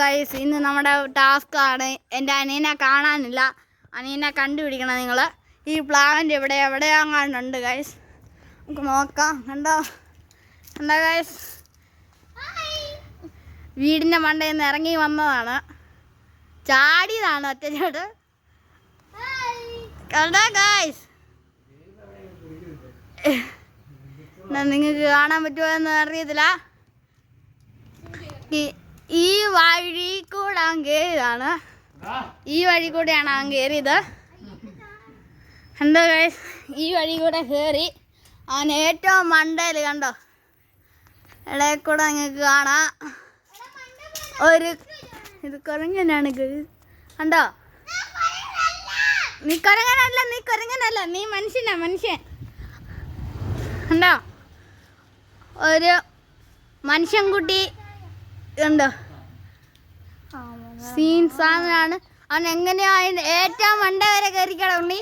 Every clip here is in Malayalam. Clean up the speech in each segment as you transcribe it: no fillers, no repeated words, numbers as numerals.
ഗൈസ്, ഇന്ന് നമ്മുടെ ടാസ്ക്കാണ്. എൻ്റെ അനിയനെ കാണാനില്ല. അനിയനെ കണ്ടുപിടിക്കണം നിങ്ങൾ. ഈ പ്ലാന്റ് എവിടെയാങ്ങാണ്ടുണ്ട് ഗൈസ്. നമുക്ക് നോക്കാം. കണ്ടോ ഗൈസ്, വീടിൻ്റെ മണ്ടയിൽ നിന്ന് ഇറങ്ങി വന്നതാണ്. ചാടിയതാണ് ഒറ്റച്ചോട്. കണ്ടോ ഗൈസ്, നിങ്ങൾക്ക് കാണാൻ പറ്റുമോ എന്ന് അറിയത്തില്ല. ഈ വഴി കൂടെ അവൻ കയറിയതാണ്. ഈ വഴി കൂടെയാണ് അവൻ കയറിയത്. കണ്ടോ ഗൈസ്, ഈ വഴി കൂടെ കയറി അവൻ ഏറ്റവും മണ്ടയിൽ. കണ്ടോ, ഇടയിൽ കൂടെ നിങ്ങൾക്ക് കാണാം ഒരു ഇത് കുരങ്ങനാണ്. കണ്ടോ, നീ കുരങ്ങനല്ല, നീ മനുഷ്യൻ. കണ്ടോ, ഒരു മനുഷ്യൻകുട്ടി കണ്ടോ, സീൻ സാധനമാണ്. അവൻ എങ്ങനെയാ ഏറ്റവും മണ്ട വരെ കയറിക്കടാ ഉണ്ണി,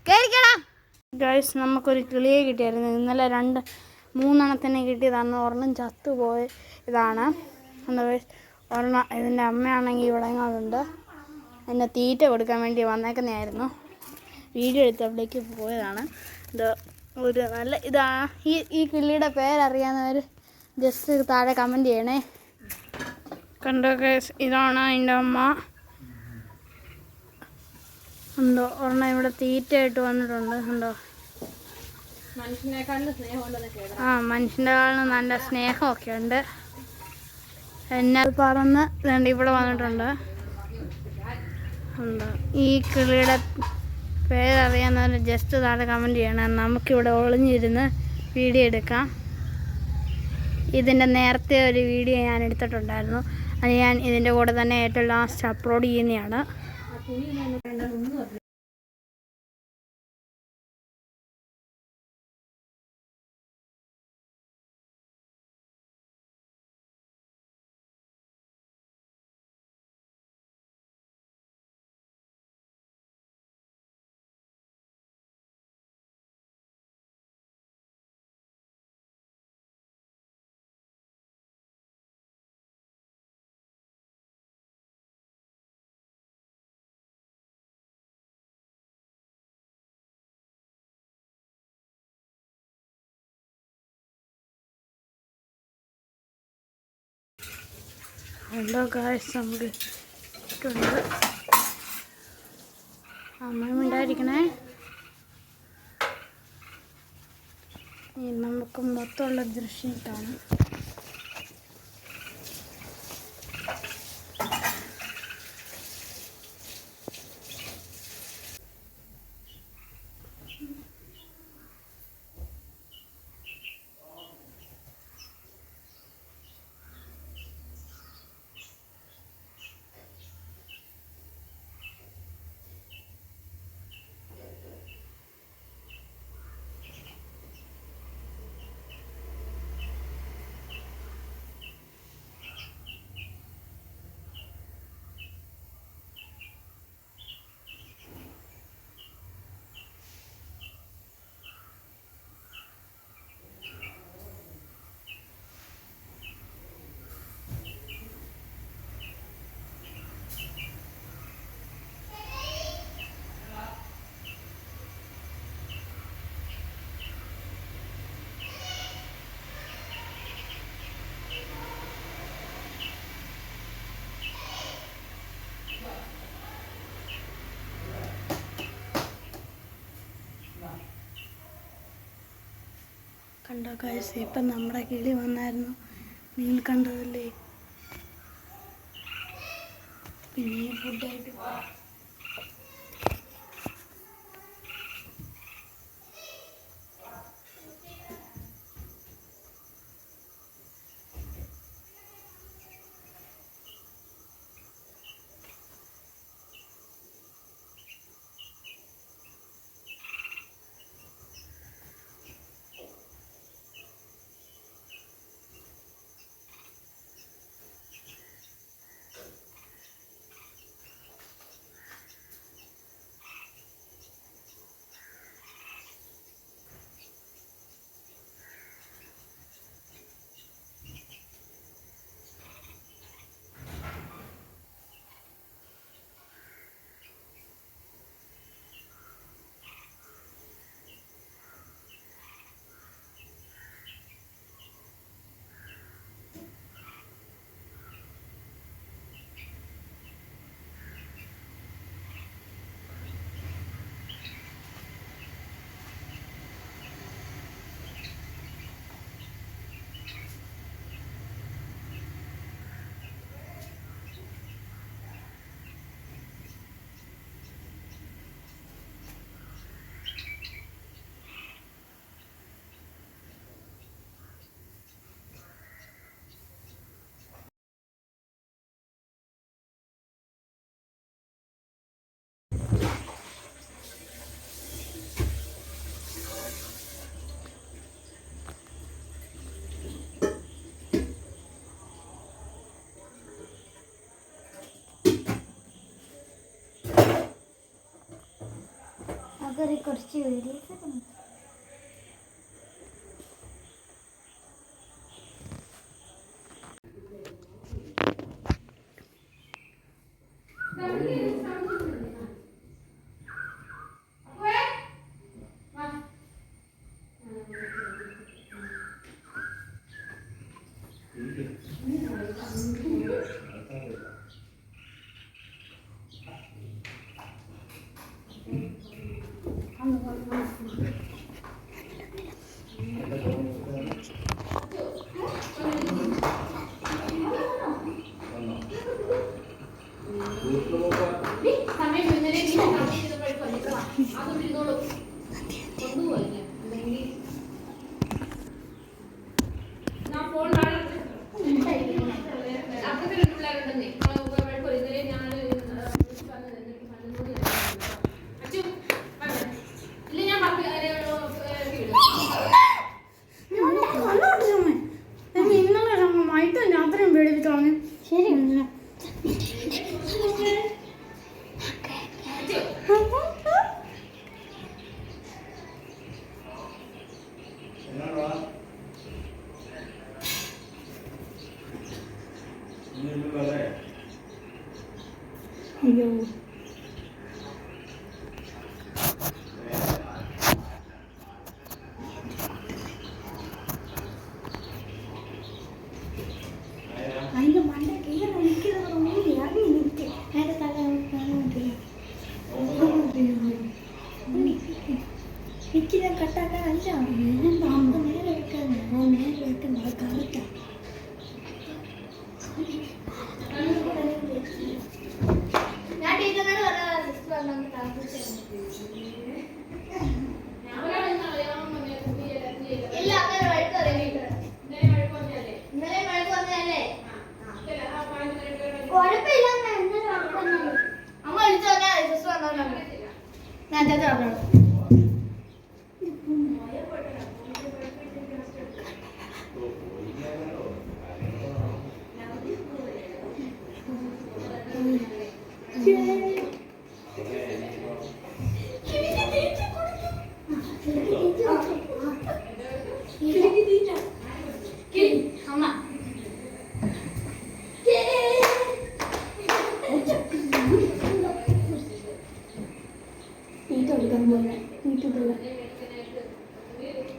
കയറിക്കടാ. ഗൈസ്, നമുക്കൊരു കിളിയെ കിട്ടിയായിരുന്നു. ഇന്നലെ 2-3 കിട്ടിയതാണ്. ഒരെണ്ണം ചത്തുപോയ ഇതാണ്. എന്താ ഒരെണ്ണം, ഇതിൻ്റെ അമ്മയാണെങ്കിൽ ഇവിടെ എങ്ങാനുണ്ട്. എന്നെ തീറ്റ കൊടുക്കാൻ വേണ്ടി വന്നേക്കുന്നതായിരുന്നു. വീഡിയോ എടുത്തവിടേക്ക് പോയതാണ്. ഇത് ഒരു നല്ല ഇതാണ്. ഈ കിളിയുടെ പേരറിയാവുന്നവർ ജസ്റ്റ് താഴെ കമൻറ്റ് ചെയ്യണേ. കണ്ടോ ഗൈസ്, ഇതാണ് അതിൻ്റെ അമ്മ. ഉണ്ടോ, ഒരെണ്ണം ഇവിടെ തീറ്റയായിട്ട് വന്നിട്ടുണ്ട്. കണ്ടോ, മനുഷ്യൻ്റെക്കാളും നല്ല സ്നേഹമൊക്കെ ഉണ്ട്. എന്നെ പറന്ന് ഇവിടെ വന്നിട്ടുണ്ട്. ഉണ്ടോ, ഈ കിളിയുടെ പേരറിയാവുന്നവർ ജസ്റ്റ് താഴെ കമൻറ്റ് ചെയ്യണം. നമുക്കിവിടെ ഒളിഞ്ഞിരുന്ന് വീഡിയോ എടുക്കാം. ഇതിൻ്റെ നേരത്തെ ഒരു വീഡിയോ ഞാൻ എടുത്തിട്ടുണ്ടായിരുന്നു. അത് ഞാൻ ഇതിൻ്റെ കൂടെ തന്നെ ഏറ്റവും ലാസ്റ്റ് അപ്ലോഡ് ചെയ്യുന്നതാണ്. ഹലോ ഗായ്സ്, നമുക്ക് ഇട്ടുണ്ട്. അമ്മയും ഉണ്ടായിരിക്കണേ. നമുക്ക് മൊത്തമുള്ള ദൃശ്യം കാണാം. കണ്ടോ ഗൈസ്, ഇപ്പം നമ്മുടെ കിളി വന്നായിരുന്നു. നിങ്ങൾ കണ്ടതല്ലേ. പിന്നെ ഫുഡായിട്ട് അതൊരു കുറച്ച് വീഡിയോസ് അയ്യോ അതിന്റെ മണ്ട കീഴ എനിക്കിത് കട്ടാക്കാനല്ല നേരെ വെക്കാൻ നേരെ വെക്കുന്നത് കറക്റ്റാണ്. ഞാൻ ടീച്ചറിനോട് ഇല്ല അങ്ങനെ വഴക്ക് അറിയില്ല. ഇന്നലെ വഴക്ക് വന്നതല്ലേ കുഴപ്പമില്ല. അമ്മ വിളിച്ചു പറഞ്ഞാൽ സിസ്റ്റർ വന്നോളാം. ഞാൻ ചേച്ചി പറഞ്ഞോളൂ.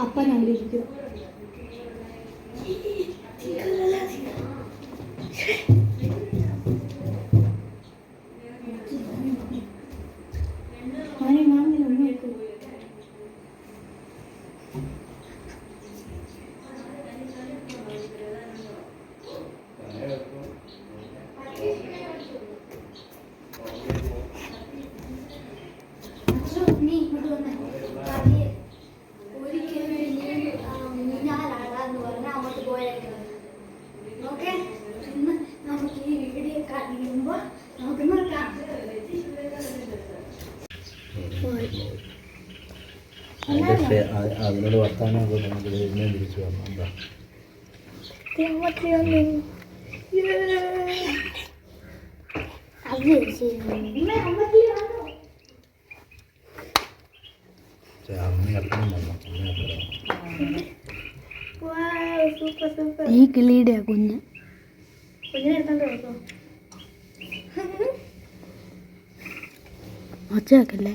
അപ്പൻ അവിടെ ഇരിക്കും. അതിനോട് വർത്താനം തിരിച്ചു വന്നു. എന്താ ഈ കിളിയുടെ കുഞ്ഞ് ഒച്ചയാക്കല്ലേ.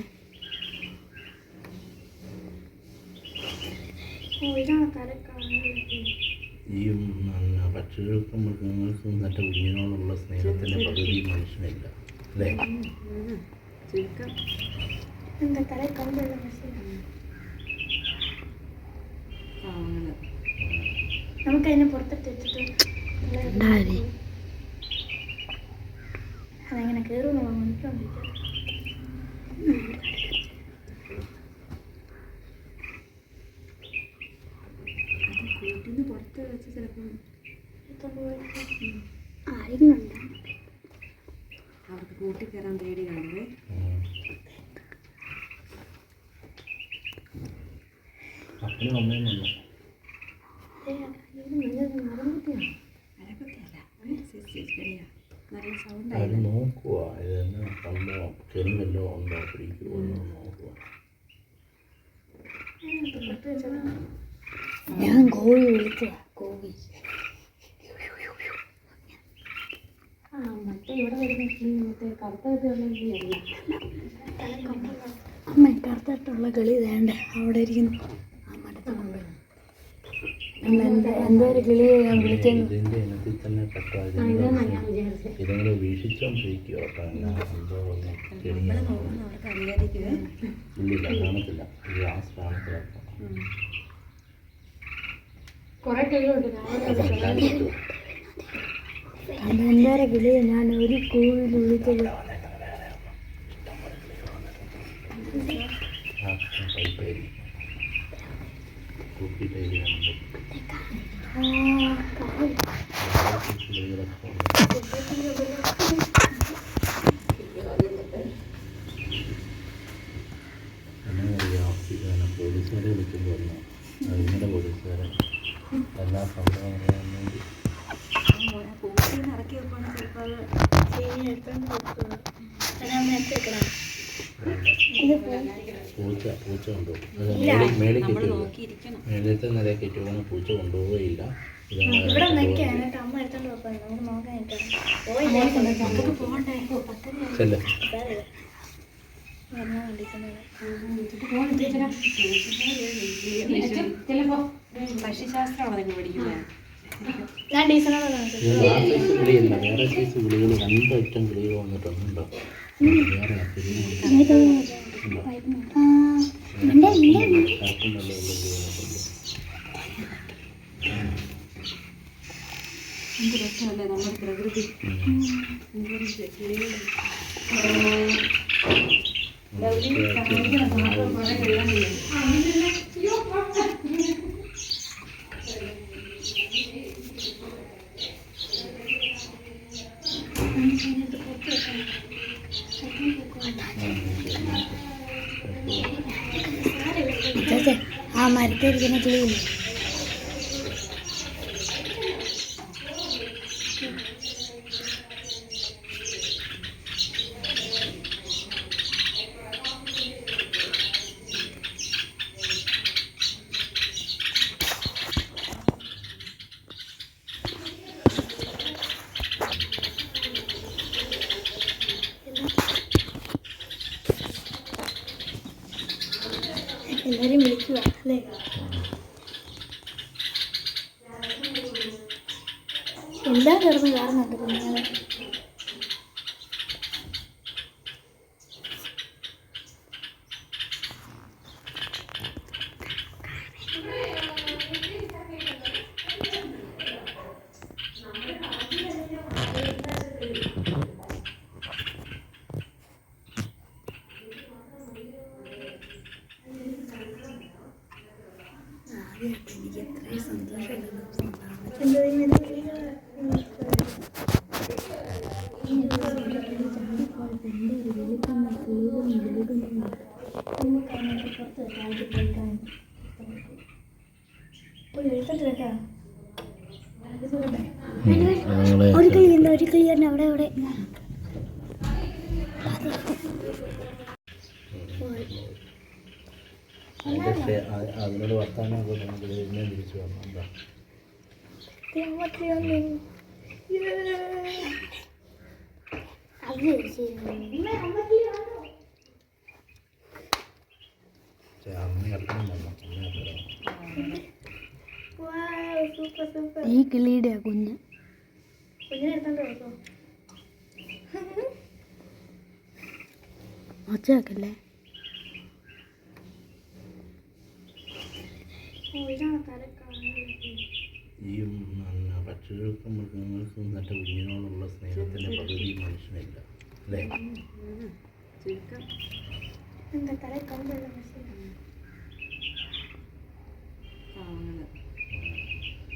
ഈ പക്ഷികൾക്കും മൃഗങ്ങൾക്കും തൻ്റെ കുഞ്ഞിനോടുള്ള സ്നേഹത്തിൻ്റെ പകുതി മനുഷ്യനില്ല അല്ലേ? നമുക്കതിനെ പുറത്തിട്ട് വെച്ചിട്ട് അതെങ്ങനെ കയറുമെന്ന് മനസ്സിലാവും. പുറത്ത് വെച്ച് ചിലപ്പം ആരെങ്കിലും അവർക്ക് കൂട്ടി കയറാൻ പേടിയാണല്ലേ. അച്ഛനും അമ്മയും വന്നു. അത് നോക്കുക ഇതെന്നാ സംഭവം, ചെറിയ വല്ലതും ഉണ്ടോ പിടിക്കുമോ നോക്കുക. ഞാൻ കോഴി വിളിച്ച കോഴി അമ്മ കറുത്തിട്ടുള്ള കിളി വേണ്ട അവിടെ ഇരിക്കുന്നു. എന്തോ ഒരു കിളിയെ ഞാൻ വിളിക്കുന്നു. ഇതിൻ്റെ ഇനത്തിൽ തന്നെ പെട്ടോ ഇതുങ്ങൾ വീക്ഷിച്ചോണ്ടിരിക്കുക കേട്ടോ. സംഭവം ചെറിയ ഇല്ലില്ല കാണത്തില്ല, ഗ്ലാസ് കാണത്തില്ല. എന്തോരം കിളിയെ ഞാൻ ഒരു കോവിൽ വിളിച്ചത്. പോലീസുകാരെ വിളിച്ചുകൊണ്ട് വന്നു. ഇന്നലെ പോലീസുകാരെ എല്ലാ സംഭവം അറിയാൻ വേണ്ടി പൂച്ച കൊണ്ടുപോകും. മേളിൽ മേളത്തെ നിലയെ കയറ്റുമ്പോൾ പൂച്ച കൊണ്ടുപോവുകയില്ല. ചെല്ല പക്ഷിശാസ്ത്രമാണ് പഠിക്കുന്നത്. കിളിയല്ല, വേറെ സൈസ് കിളികൾ 2 ഐറ്റം കിളികൾ വന്നിട്ടുണ്ടോ? വേറെ എന്ത് രസമല്ലേ നമ്മുടെ പ്രകൃതി. ആ മരത്തിരിക്കുന്ന കിളിയില്ല. എല്ലാവരും വിളിക്കുക അല്ലേ? എല്ലാം കിടന്ന് കാണുന്നുണ്ട് കുഞ്ഞാളെ. എനിക്ക് എത്രയും സന്തോഷമുണ്ട്. ഒരു കിളിയുണ്ട്, ഒരു കിളിയുണ്ട് അവിടെ അവിടെ. അതിനോട് വർത്താനമൊക്കെ നമുക്ക് എന്നെ തിരിച്ചു വന്നു. എന്താ ഈ കിളിയുടെ കുഞ്ഞ് ഒച്ചയാക്കല്ലേ. ഈ പക്ഷികൾക്കും മൃഗങ്ങൾക്കും തൻ്റെ കുഞ്ഞിനോടുള്ള സ്നേഹത്തിൻ്റെ പകുതി മനുഷ്യനില്ല, അല്ലേ?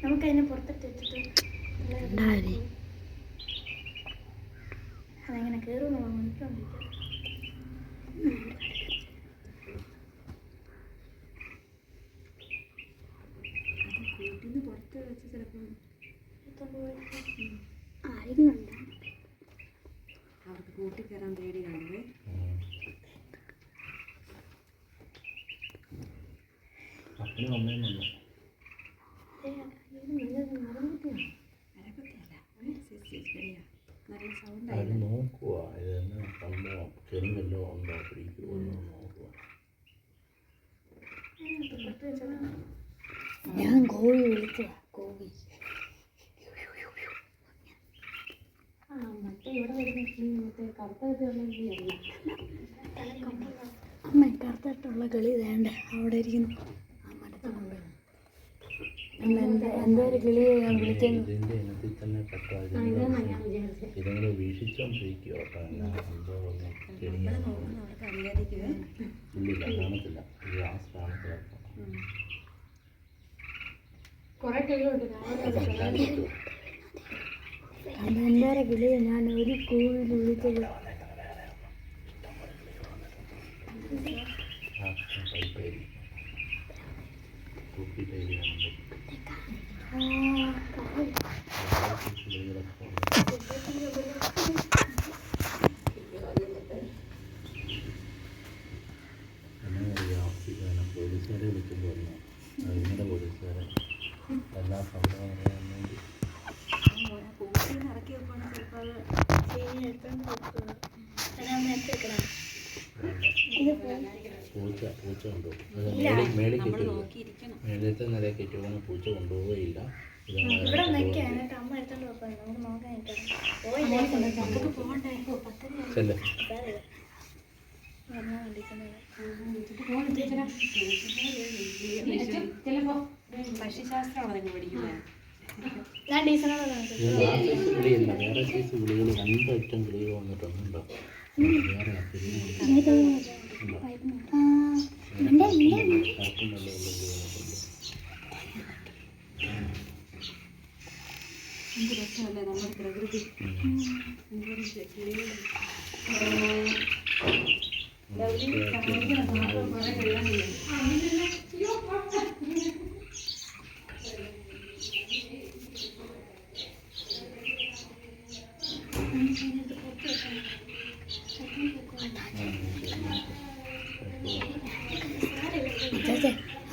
നമുക്കതിനെ പുറത്തിട്ട് വെച്ചിട്ട് അതെങ്ങനെ കയറുമെന്ന് മനസ്സിലാവും. കൂട്ടിക്കയറാൻ പേടിയാണല്ലേ. അപ്പനും അമ്മയും വന്നു. നല്ല സൗണ്ട് അവർ നോക്കുക ഇതെന്നെ സംഭവം ചെറുമല്ലോ ഉണ്ടോ പിടിക്കുമോ നോക്കുക. ഞാൻ കോഴി വിളിച്ച കോഴി. മറ്റേ ഇവിടെ വരുന്ന മറ്റേ കറുത്തുള്ള കിളിയല്ല. അമ്മ കറുത്തിട്ടുള്ള കിളി വേണ്ട അവിടെ ഇരിക്കുന്നു ആ മരത്തിനുണ്ട്. എന്തോ ഒരു കിളിയെ ഞാൻ വിളിക്കുന്നു. ഇതിൻ്റെ ഇനത്തിൽ തന്നെ പെട്ട ഇതുങ്ങളെ വീക്ഷിച്ചോണ്ടിരിക്കുക കേട്ടോ. സംഭവം ചെടിയില്ല കാണത്തില്ല. ഇത് ആ സ്ഥാനത്ത് കുറെ കിളിയുണ്ട്. എന്തോരെ കിളിയെ ഞാൻ ഒരു കോഴിയിൽ വിളിച്ചത്. പോലീസുകാരെ വിളിച്ചുകൊണ്ട് വന്നു. ഇന്നലെ പോലീസുകാരെ എല്ലാ സംഭവം അറിയാമെങ്കിൽ ഇറക്കി വെക്കുവാണെങ്കിൽ ചിലപ്പോൾ പൂച്ച കൊണ്ടുപോകും. മേളിൽ കയറ്റും. മേളത്തെ നിലയിൽ കയറ്റുവാണെങ്കിൽ പൂച്ച കൊണ്ടുപോവുകയില്ല. ചെല്ലേ ചിലപ്പോ പക്ഷിശാസ്ത്രമാണ് നിങ്ങൾ പഠിക്കുന്നത്. കിളിയല്ല, വേറെ സൈസ് കിളികൾ 2 ഐറ്റം കിളികൾ വന്നിട്ടുണ്ടോ? വേറെ എന്ത് രസമല്ലേ നമ്മുടെ പ്രകൃതി.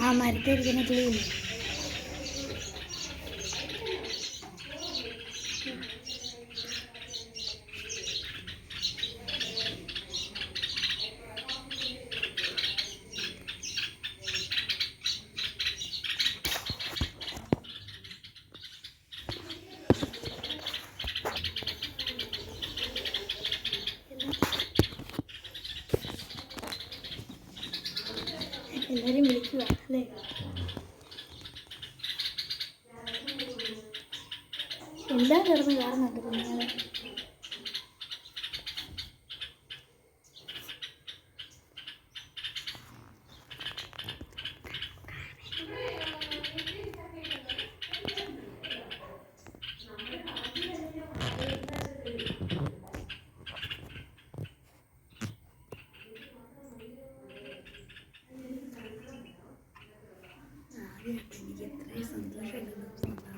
ആ മരത്തിരിക്കുന്ന കിളിയില്ല. എല്ലാവരും വിളിക്കുക അല്ലേ? എല്ലാം കിടന്ന് കാണുന്നുണ്ട് കുഞ്ഞുങ്ങളെ. എനിക്ക് എത്രയും സന്തോഷമുണ്ട്.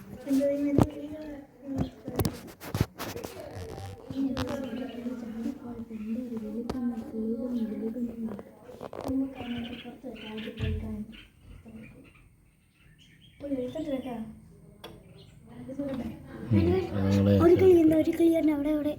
ഒരു കിളിയുണ്ട്, ഒരു കിളിയുണ്ട് അവിടെ അവിടെ.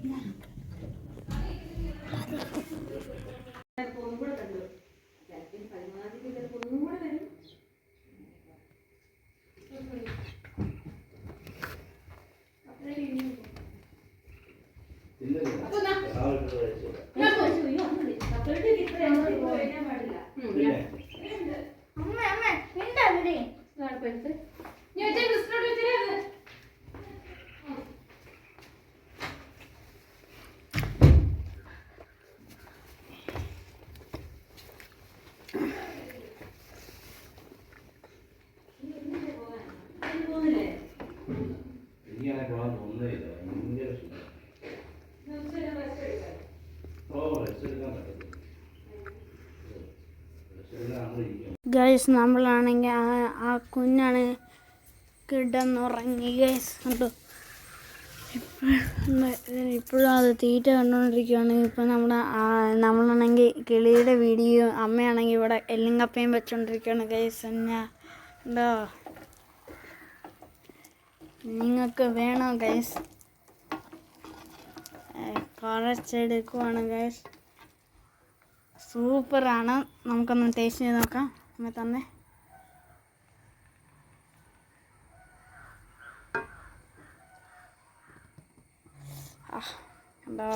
ഗൈസ് നമ്മളാണെങ്കിൽ ആ കുഞ്ഞാണ് കിടന്നുറങ്ങി ഗൈസ് കണ്ടോ. ഇപ്പം ഇപ്പോഴും അത് തീറ്റ കണ്ടുകൊണ്ടിരിക്കുകയാണ്. ഇപ്പം നമ്മളാണെങ്കിൽ കിളിയുടെ വീഡിയോ, അമ്മയാണെങ്കിൽ ഇവിടെ എല്ലും കപ്പയും വെച്ചോണ്ടിരിക്കുകയാണ് ഗൈസ്. എന്നാ ഉണ്ടോ, നിങ്ങൾക്ക് വേണോ ഗൈസ്? കുറച്ചെടുക്കുവാണ് ഗൈസ്. സൂപ്പറാണ്. നമുക്കൊന്ന് ടേസ്റ്റ് ചെയ്ത് നോക്കാം. അമ്മ തന്നെ കണ്ടോ,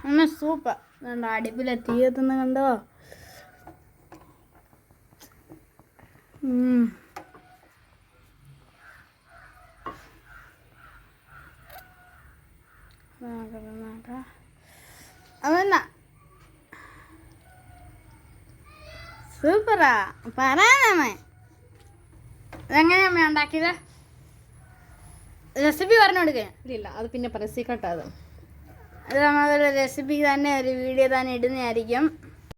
എന്നാ സൂപ്പർ. കണ്ടോ അടുപ്പിലെ തീ എത്തുന്ന കണ്ടോ. അതെന്നാ സൂപ്പറാ. പറയാനമ്മേ അതെങ്ങനെയാ അമ്മ ഉണ്ടാക്കിയത്? റെസിപ്പി പറഞ്ഞു കൊടുക്കുക. ഇല്ല, അത് പിന്നെ പറയാം, സീക്രട്ടാ അത്. അത് നമ്മളൊരു റെസിപ്പി തന്നെ, ഒരു വീഡിയോ തന്നെ ഇടുന്നതായിരിക്കും.